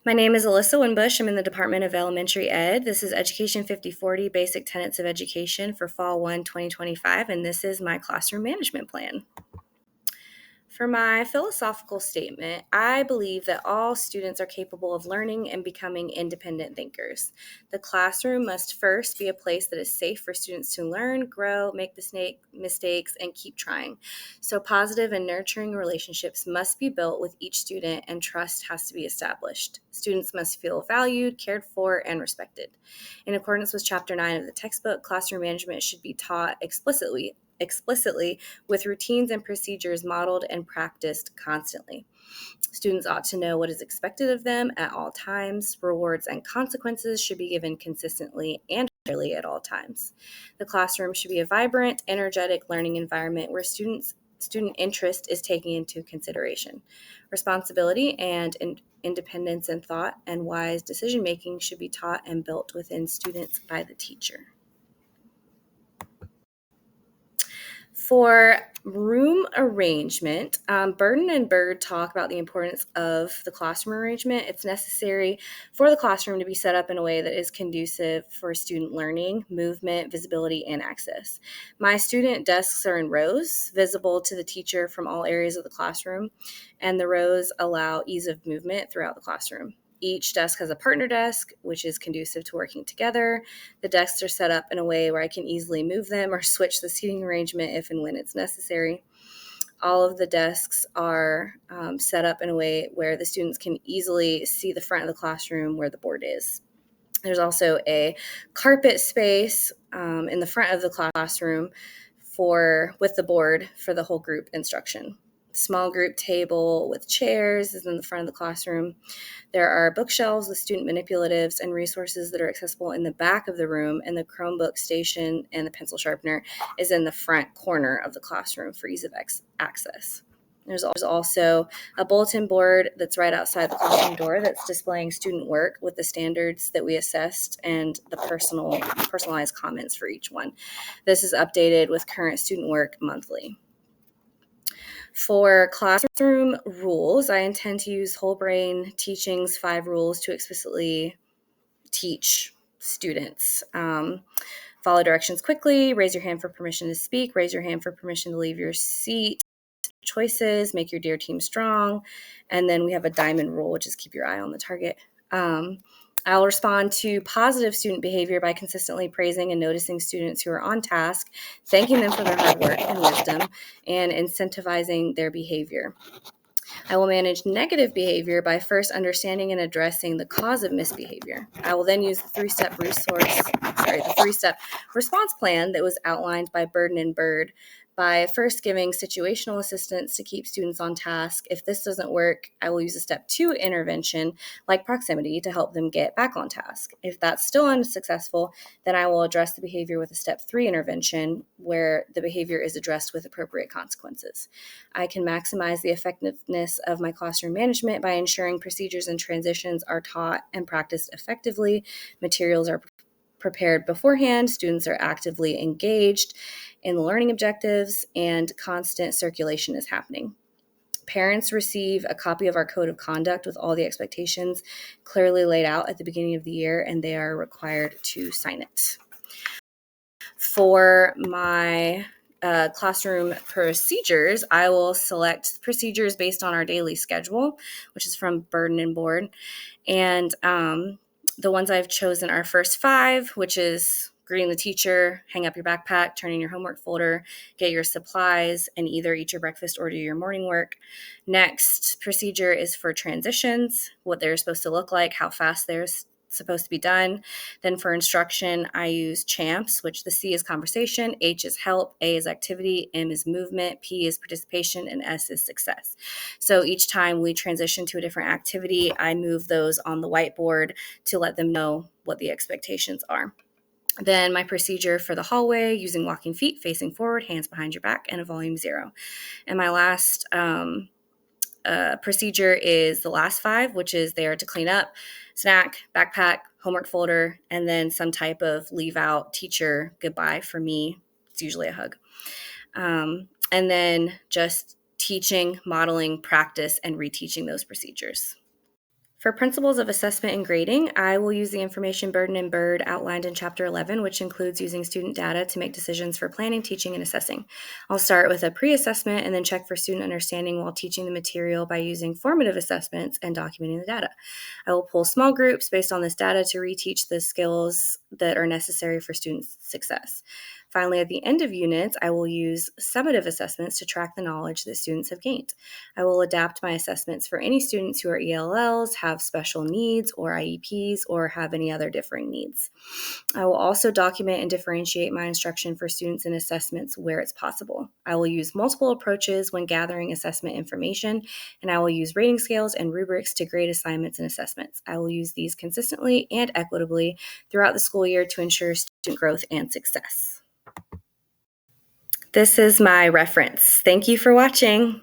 My name is Alyssa Winbush. I'm in the Department of Elementary Ed. This is Education 5040, Basic Tenets of Education for Fall 1, 2025, and this is my classroom management plan. For my philosophical statement, I believe that all students are capable of learning and becoming independent thinkers. The classroom must first be a place that is safe for students to learn, grow, make mistakes, and keep trying. So positive and nurturing relationships must be built with each student, and trust has to be established. Students must feel valued, cared for, and respected. In accordance with Chapter 9 of the textbook, classroom management should be taught explicitly with routines and procedures modeled and practiced constantly. Students ought to know what is expected of them at all times. Rewards and consequences should be given consistently and fairly at all times. The classroom should be a vibrant, energetic learning environment where student interest is taken into consideration. Responsibility and independence in thought and wise decision making should be taught and built within students by the teacher. For room arrangement, Burden and Bird talk about the importance of the classroom arrangement. It's necessary for the classroom to be set up in a way that is conducive for student learning, movement, visibility, and access. My student desks are in rows, visible to the teacher from all areas of the classroom, and the rows allow ease of movement throughout the classroom. Each desk has a partner desk, which is conducive to working together. The desks are set up in a way where I can easily move them or switch the seating arrangement if and when it's necessary. All of the desks are set up in a way where the students can easily see the front of the classroom where the board is. There's also a carpet space in the front of the classroom with the board for the whole group instruction. Small group table with chairs is in the front of the classroom. There are bookshelves with student manipulatives and resources that are accessible in the back of the room, and the Chromebook station and the pencil sharpener is in the front corner of the classroom for ease of access. There's also a bulletin board that's right outside the classroom door that's displaying student work with the standards that we assessed and the personalized comments for each one. This is updated with current student work monthly. For classroom rules, I intend to use Whole Brain Teaching's 5 rules to explicitly teach students. Follow directions quickly, raise your hand for permission to speak, raise your hand for permission to leave your seat, choices, make your dear team strong, and then we have a diamond rule, which is keep your eye on the target. I'll respond to positive student behavior by consistently praising and noticing students who are on task, thanking them for their hard work and wisdom, and incentivizing their behavior. I will manage negative behavior by first understanding and addressing the cause of misbehavior. I will then use the three-step response plan that was outlined by Burden and Bird by first giving situational assistance to keep students on task. If this doesn't work, I will use a step 2 intervention like proximity to help them get back on task. If that's still unsuccessful, then I will address the behavior with a step 3 intervention where the behavior is addressed with appropriate consequences. I can maximize the effectiveness of my classroom management by ensuring procedures and transitions are taught and practiced effectively, materials are prepared beforehand, students are actively engaged in the learning objectives, and constant circulation is happening. Parents receive a copy of our code of conduct with all the expectations clearly laid out at the beginning of the year, and they are required to sign it. For my classroom procedures, I will select procedures based on our daily schedule, which is from Burden and Board. And the ones I've chosen are first 5, which is greeting the teacher, hang up your backpack, turn in your homework folder, get your supplies, and either eat your breakfast or do your morning work. Next procedure is for transitions, what they're supposed to look like, how fast they're supposed to be done. Then for instruction, I use CHAMPS, which the C is conversation, H is help, A is activity, M is movement, P is participation, and S is success. So each time we transition to a different activity, I move those on the whiteboard to let them know what the expectations are. Then my procedure for the hallway, using walking feet, facing forward, hands behind your back, and a volume 0. And my last procedure is the last 5, which is there to clean up, snack, backpack, homework folder, and then some type of leave out teacher goodbye. For me, it's usually a hug. And then just teaching, modeling, practice, and reteaching those procedures. For principles of assessment and grading, I will use the information burden and BIRD outlined in Chapter 11, which includes using student data to make decisions for planning, teaching, and assessing. I'll start with a pre-assessment and then check for student understanding while teaching the material by using formative assessments and documenting the data. I will pull small groups based on this data to reteach the skills that are necessary for student success. Finally, at the end of units, I will use summative assessments to track the knowledge that students have gained. I will adapt my assessments for any students who are ELLs, have special needs or IEPs, or have any other differing needs. I will also document and differentiate my instruction for students in assessments where it's possible. I will use multiple approaches when gathering assessment information, and I will use rating scales and rubrics to grade assignments and assessments. I will use these consistently and equitably throughout the school year to ensure student growth and success. This is my reference. Thank you for watching.